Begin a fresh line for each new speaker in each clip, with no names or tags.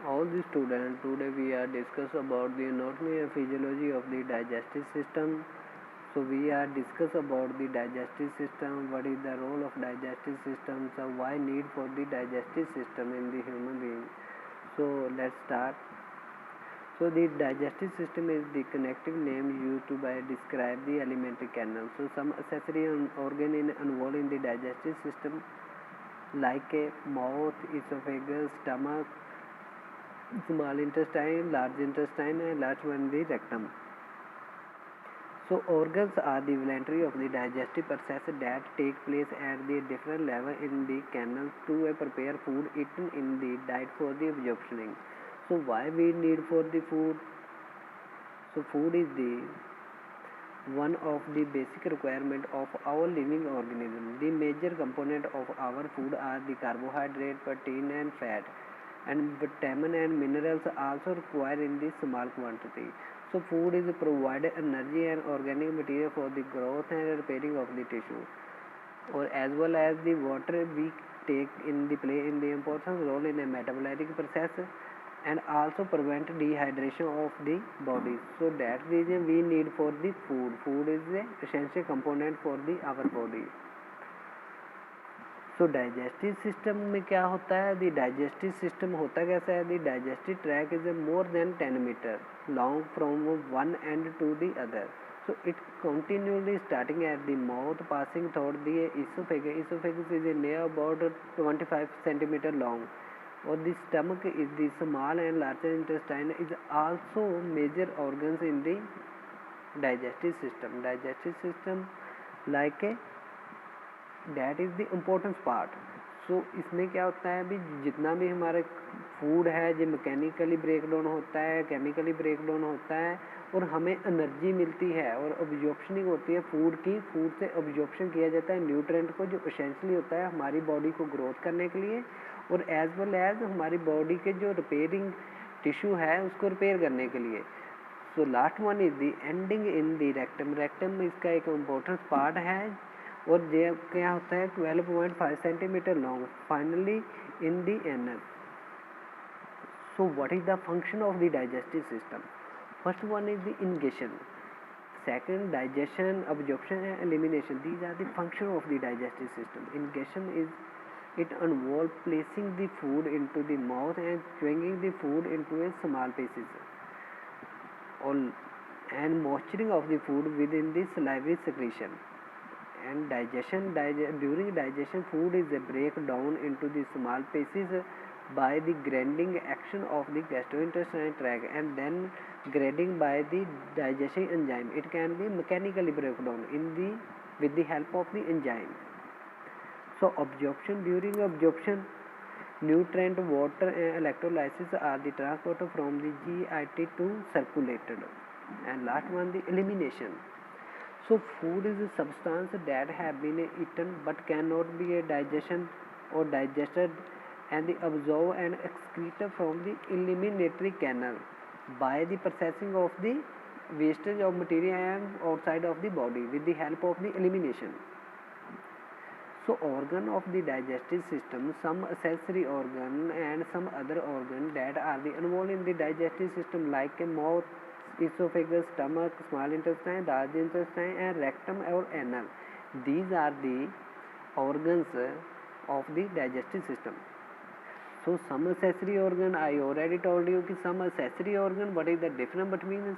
All the students, today we are discuss about the anatomy and physiology of the digestive system. So we are discuss about the digestive system, what is the role of digestive system, so why need for the digestive system in the human being. So let's start. So the digestive system is the connective name used to describe the alimentary canal. So some accessory organ involved in the digestive system like a mouth, esophagus, stomach, small intestine, large intestine, and last one the rectum. So organs are the voluntary of the digestive process that take place at the different level in the canals to prepare food eaten in the diet for the absorption. So why we need for the food? So food is the one of the basic requirement of our living organism. The major component of our food are the carbohydrate, protein and fat, and vitamin and minerals also required in the small quantity. So food is provide energy and organic material for the growth and repairing of the tissue, or as well as the water we take in the play in the important role in a metabolic process and also prevent dehydration of the body. So that reason we need for the food. Food is a essential component for the our body. So digestive system में क्या होता है? The digestive system होता कैसा है? The digestive tract is a more than 10 metre long from one end to the other. So it continually starting at the mouth, passing through the esophagus. Esophagus is a near about 25 centimeter long. Or the stomach is the small and larger intestine is also major organs in the digestive system. Digestive system like a that is the important part. So इसमें क्या होता है? अभी जितना भी हमारे food है जो मैकेनिकली ब्रेक डाउन होता है, केमिकली ब्रेक डाउन होता है और हमें एनर्जी मिलती है और ऑब्जॉर्प्शनिंग होती है फूड की. फूड से ऑब्जॉर्प्शन किया जाता है न्यूट्रिएंट को जो एसेंशियली होता है हमारी बॉडी को ग्रोथ करने के लिए और एज वेल एज हमारी बॉडी के जो रिपेयरिंग टिश्यू है उसको रिपेयर करने के लिए. So last one is the ending in the rectum. Rectum इसका एक इम्पोर्टेंट पार्ट है और ये क्या होता है? 12.5 centimetre long. Finally in the anal. So what is the function of the digestive system? First one is the ingestion, second digestion, absorption and elimination. These are the function of the digestive system. Ingestion is it involves placing the food into the mouth and chewing the food into a small pieces and moisturizing of the food within the salivary secretion. And digestion, during digestion food is break down into the small pieces by the grinding action of the gastrointestinal tract and then grading by the digestion enzyme. It can be mechanically broken down with the help of the enzyme. So absorption, during absorption nutrient, water and electrolysis are the transported from the GIT to circulated. And last one, the elimination. So food is a substance that have been eaten but cannot be a digestion or digested and the absorbed and excreted from the eliminatory canal by the processing of the wastage of material and outside of the body with the help of the elimination. So organ of the digestive system, some accessory organ and some other organ that are involved in the digestive system like a mouth, esophagus, stomach, small intestine, large intestine and rectum or anal. These are the organs of the digestive system. So some accessory organ, I already told you कि some accessory organ, what is the difference between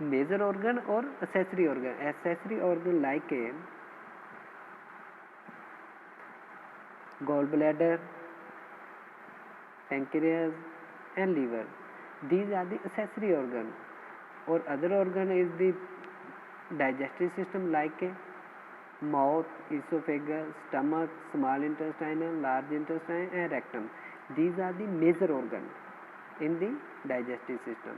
major organ or accessory organ? Accessory organ like a gallbladder, pancreas and liver. These are the accessory organ. Or other organ is the digestive system like a mouth, esophagus, stomach, small intestine, large intestine and rectum. These are the major organ in the digestive system.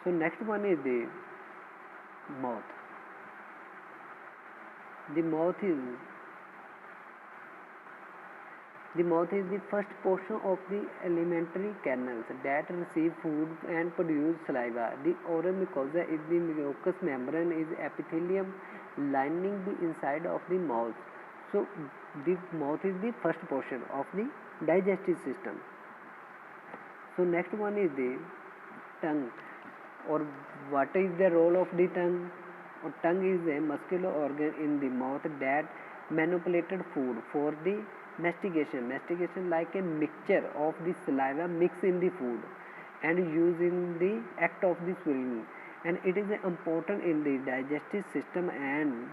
So next one is the mouth. The mouth is the first portion of the alimentary canals that receive food and produce saliva. The oral mucosa is the mucous membrane is epithelium lining the inside of the mouth. So the mouth is the first portion of the digestive system. So next one is the tongue. Or what is the role of the tongue? Or tongue is a muscular organ in the mouth that manipulated food for the mastication like a mixture of the saliva mixed in the food and used in the act of the swallowing, and it is important in the digestive system and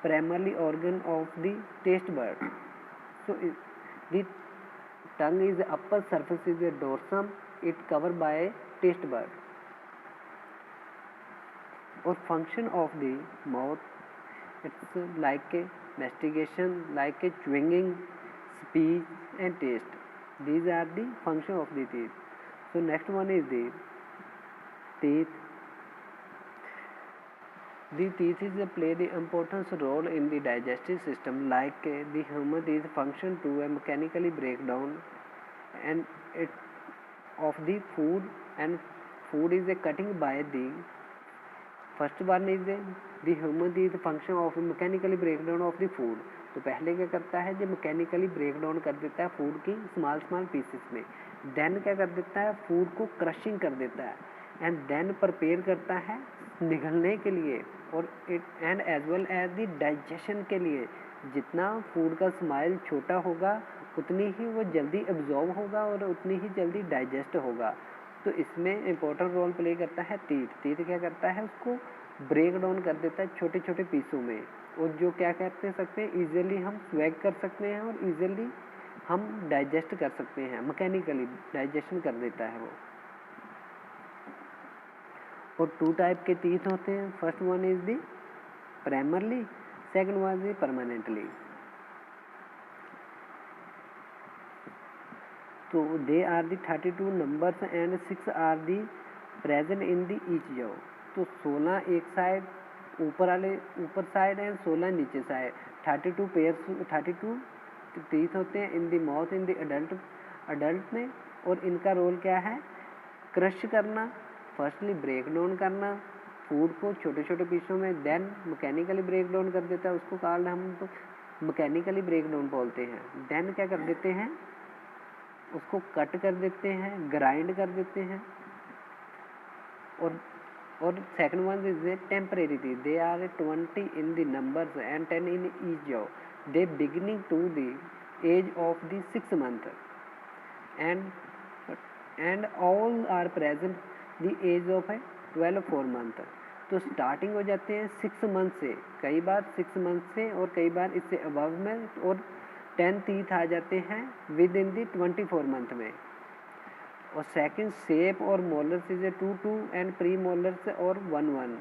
primary organ of the taste bud. So the tongue is the upper surface is a dorsum, it covered by a taste bud. Or function of the mouth, it's like a mastication, like a chewing, speech and taste. These are the function of the teeth. So next one is the teeth. The teeth is play the important role in the digestive system, like the human teeth function to mechanically break down and it of the food, and food is a cutting by the first one is the human teeth function of mechanically break down of the food. तो पहले क्या करता है, जब mechanically break down कर देता है food की स्मॉल स्मॉल पीसेस में, देन क्या कर देता है फूड को क्रशिंग कर देता है एंड देन प्रिपेयर करता है निगलने के लिए और it and as well as the digestion के लिए. जितना फूड का स्माइल छोटा होगा उतनी ही वो जल्दी एब्जॉर्ब होगा और उतनी ही जल्दी डाइजेस्ट होगा. तो इसमें इम्पोर्टेंट रोल प्ले करता है टीथ. टीथ क्या करता है, उसको ब्रेक डाउन कर देता है छोटे छोटे पीसों में, और जो क्या कहते सकते हैं ईजिली हम स्वैग कर सकते हैं और ईजिली हम डाइजेस्ट कर सकते हैं, मैकेनिकली डाइजेशन कर देता है वो. और टू टाइप के टीथ होते हैं. First one is the primarily, second one is permanently. तो they are the 32 numbers and 6 are the present in the each jaw. तो 16 एक साइड ऊपर साइड एंड 16 नीचे साइड. 32 पेयर्स 32 टीथ होते हैं इन दी माउथ इन दी अडल्ट में. और इनका रोल क्या है, क्रश करना, फर्स्टली ब्रेक डाउन करना फूड को छोटे छोटे पीसों में, देन मैकेनिकली ब्रेक डाउन कर देता है, उसको कॉल्ड हम तो मैकेनिकली ब्रेक डाउन बोलते हैं. देन क्या कर देते हैं, उसको कट कर देते हैं, ग्राइंड कर देते हैं. और second one is a temporary teeth. They are 20 in the numbers and 10 in each jaw. They beginning to the age of the 6 month and all are present the age of 12 month. तो starting हो जाते हैं 6 month से, कई बार 6 month से और कई बार इससे अबव में, और 10 टीथ आ जाते हैं विद इन दी 24 month में. और सेकंड शेप और molars is 2 and pre molars और 1.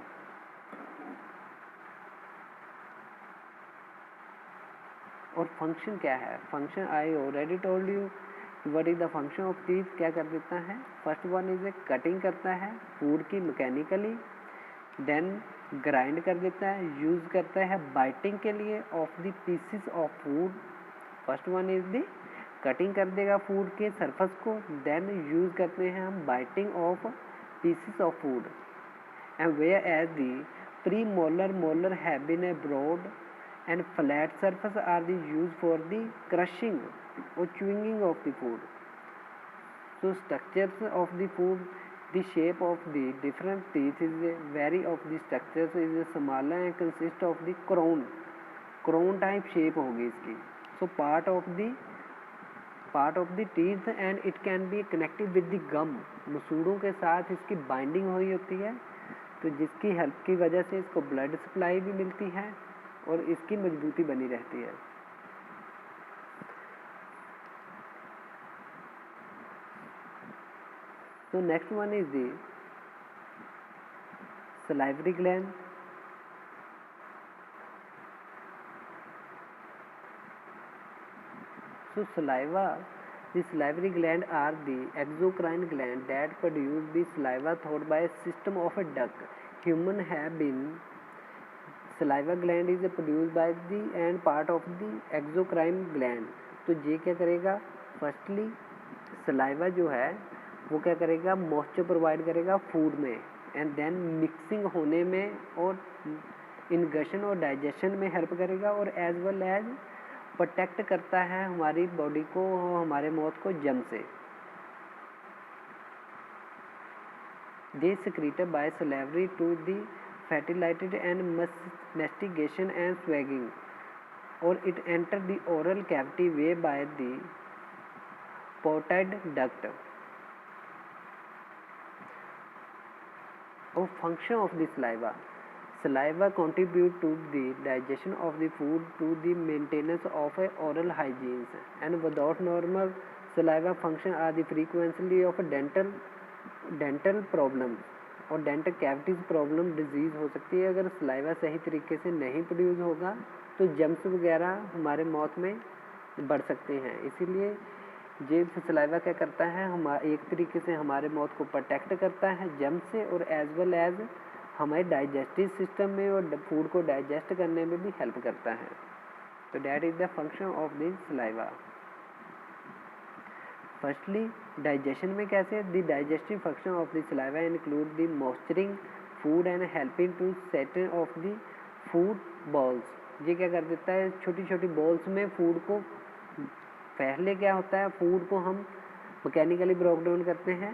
और फंक्शन क्या है, function I already told you what is the function of teeth. क्या कर देता है, फर्स्ट वन इज कटिंग करता है फूड की मैकेनिकली, देन ग्राइंड कर देता है, यूज करता है बाइटिंग के लिए of the pieces of food. First one is the cutting कर देगा फूड के सरफेस को, देन यूज करते हैं हम biting of pieces of food. And whereas the premolar have been a broad and flat surface are the use for the crushing और chewing of the food. So structures of the food, the shape of the different teeth is vary of the structures is smaller and consist of the crown type shape होगी इसकी. So part of the teeth and it can be connected with the gum. मसूड़ों के साथ इसकी binding हुई होती है, तो जिसकी हेल्प की वजह से इसको ब्लड सप्लाई भी मिलती है और इसकी मजबूती बनी रहती है. So next one is the salivary gland. So the salivary gland are the exocrine gland that produce the saliva thought by a system of a duct. Human have been saliva gland is produced by the and part of the exocrine gland. तो ये क्या करेगा, firstly saliva जो है वो क्या करेगा, moisture provide करेगा फूड में, एंड देन मिक्सिंग होने में और इनगशन और डाइजेशन में हेल्प करेगा, और एज वेल एज प्रोटेक्ट करता है हमारी बॉडी को, हमारे माउथ को जम से. They secreted by salivary to the fertilized and mastication and swallowing, or it entered the oral cavity way by the portoid duct. Or function of the saliva. Saliva contribute to the digestion of the food, to the maintenance of oral hygiene, and without normal saliva function are the frequency of dental problems और dental cavities problem disease हो सकती है। अगर saliva सही तरीके से नहीं produce होगा तो जम्स वगैरह हमारे माउथ में बढ़ सकते हैं। इसीलिए ये सलाइवा क्या करता है, एक तरीके से हमारे माउथ को प्रोटेक्ट करता है जम्स से, और एज वेल एज हमारे डाइजेस्टिव सिस्टम में और फूड को डाइजेस्ट करने में भी हेल्प करता है। तो that is the function of the saliva. Firstly digestion में कैसे, the digestive function of the saliva include the moisturising food and helping to settle of the food balls. ये क्या कर देता है, छोटी छोटी बॉल्स में फूड को, पहले क्या होता है फूड को हम मैकेनिकली ब्रेक डाउन करते हैं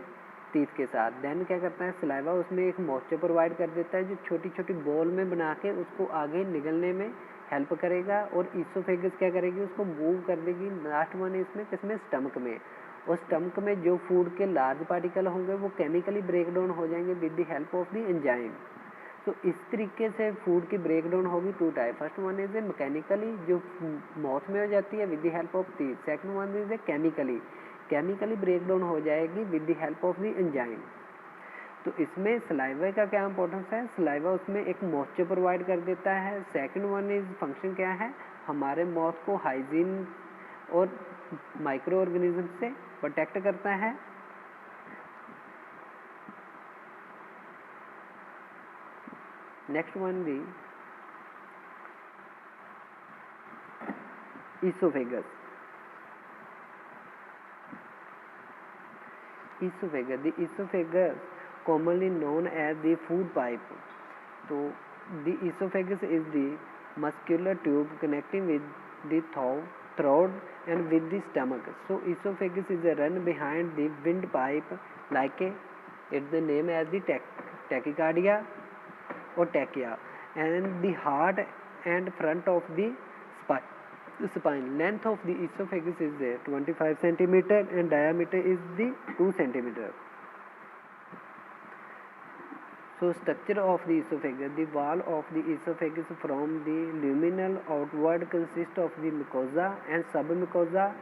टीथ के साथ, देन क्या करता है सलाइवा उसमें एक मॉइस्चर प्रोवाइड कर देता है जो छोटी छोटी बॉल में बना के उसको आगे निगलने में हेल्प करेगा, और ईसोफेगस क्या करेगी उसको मूव कर देगी। लास्ट वन इसमें किसमें, स्टमक में, और स्टमक में जो फूड के लार्ज पार्टिकल होंगे वो केमिकली ब्रेक डाउन हो जाएंगे with the help of the enzyme. तो इस तरीके से फूड की ब्रेक डाउन होगी two type. First one is a mechanically जो माउथ में हो जाती है with the help of teeth. Second one is a chemically break down हो जाएगी with the help of the enzyme. तो इसमें सलाइवा का क्या इंपॉर्टेंस है, सलाइवा उसमें एक मॉइस्चर प्रोवाइड कर देता है। सेकंड वन इज फंक्शन क्या है, हमारे माउथ को हाइजीन और माइक्रो ऑर्गेनिज्म से प्रोटेक्ट करता है। Next one the esophagus. The esophagus commonly known as the food pipe. So the esophagus is the muscular tube connecting with the throat and with the stomach. So esophagus is a run behind the windpipe, like it's the name as the tachycardia or trachea, and the heart and front of the spine. Length of the esophagus is 25 centimeter and diameter is the 2 centimeter. So structure of the esophagus, the wall of the esophagus from the luminal outward consists of the mucosa and submucosa.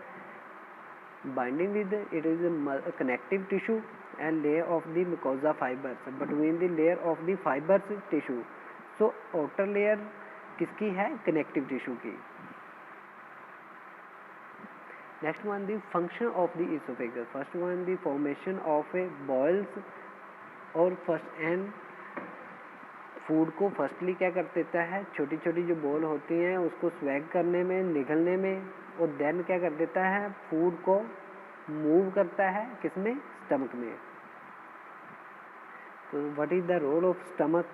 Binding with it is a connective tissue and layer of the mucosa fibers between the layer of the fibers tissue. So outer layer किसकी है, connective tissue की. Next one, the function of the esophagus. First one, the formation of a bowels और first and food को firstly क्या कर देता है, छोटी छोटी जो बॉल होती हैं उसको स्वैग करने में, निगलने में, और देन क्या कर देता है फूड को मूव करता है किसमें, स्टमक में. तो what is the role of stomach?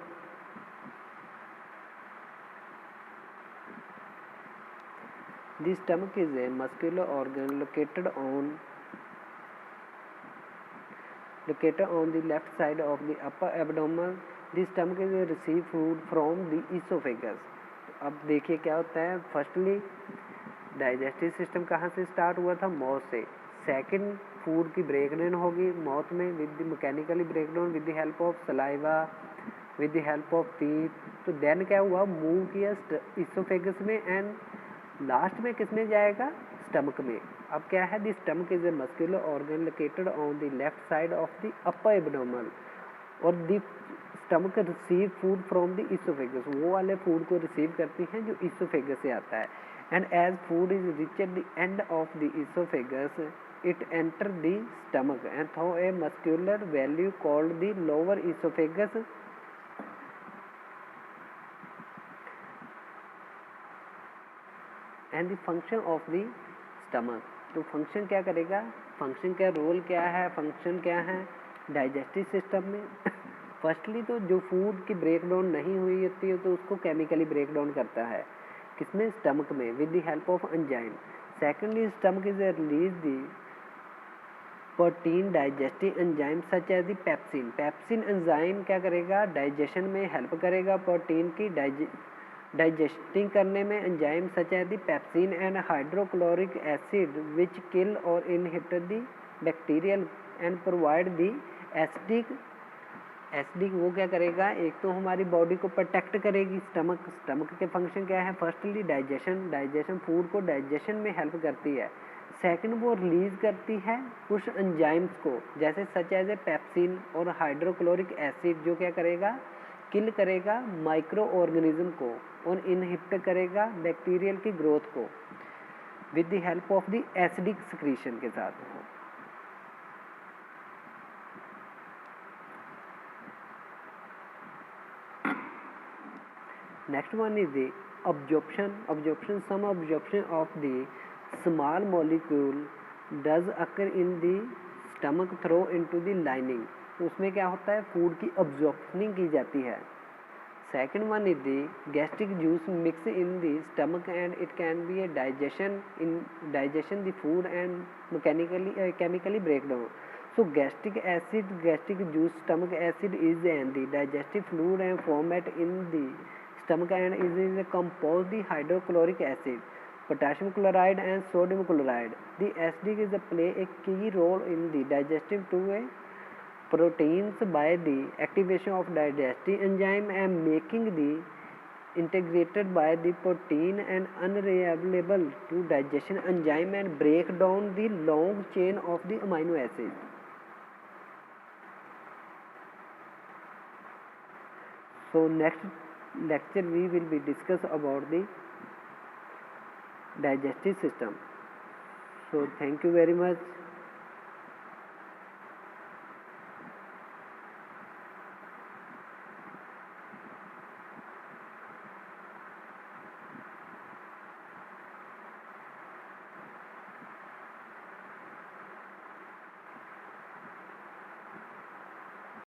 The stomach is a muscular organ located on the left side of the upper abdomen. The stomach is a receive food from the esophagus. अब देखिए क्या होता है, firstly digestive system कहाँ से start हुआ था, mouth से. सेकंड फूड की ब्रेक डाउन होगी माउथ में with the mechanically break down with the help of saliva, with the help of teeth. तो देन क्या हुआ, मूव किया इसोफेगस में एंड लास्ट में किसमें जाएगा, स्टमक में. अब क्या है, the stomach is a muscular organ located on the left side of the upper abdomen, और the stomach receive food from the oesophagus. वो वाले फूड को रिसीव करती हैं जो इसोफेगस से आता है. And as food is reach at the end of the oesophagus it enter the stomach and through a muscular valve called the lower esophagus. And the function of the stomach. तो function क्या करेगा, function का role क्या है, function क्या है digestive system में. Firstly तो जो फूड की ब्रेक डाउन नहीं हुई होती है तो उसको केमिकली ब्रेक डाउन करता है किसमें, स्टमक में, with the help of enzyme. Secondly stomach is release the protein digestive enzyme such as the pepsin. Pepsin enzyme क्या करेगा, डाइजेशन में हेल्प करेगा प्रोटीन की डाइजेस्टिंग करने में। Enzyme such as the pepsin and hydrochloric acid which kill or inhibit the bacterial and provide the acidic वो क्या करेगा, एक तो हमारी बॉडी को प्रोटेक्ट करेगी। स्टमक के फंक्शन क्या है, फर्स्टली डाइजेशन फूड को डाइजेशन में हेल्प करती है। सेकंड वो रिलीज करती है कुछ एंजाइम्स को, जैसे सच एज ए पेप्सिन और हाइड्रोक्लोरिक एसिड, जो क्या करेगा, किल करेगा माइक्रो ऑर्गेनिज्म को और इनहिबिट करेगा बैक्टीरियल की ग्रोथ को with the help of the acidic secretion के साथ। Next one is the absorption. Some absorption of the small molecule does occur in the stomach through into the lining. तो उसमें क्या होता है, फूड की अब्जॉर्प्शनिंग की जाती है। Second one is the gastric juice mix in the stomach and it can be a digestion the food and chemically break down. So gastric juice stomach acid is in the digestive fluid and format in the stomach and is a composed the hydrochloric acid, potassium chloride and sodium chloride. The acid is play a key role in the digestive to a proteins by the activation of digestive enzyme and making the integrated by the protein and unreliable to digestion enzyme and break down the long chain of the amino acid. So next lecture we will be discuss about the digestive system. So thank you very much.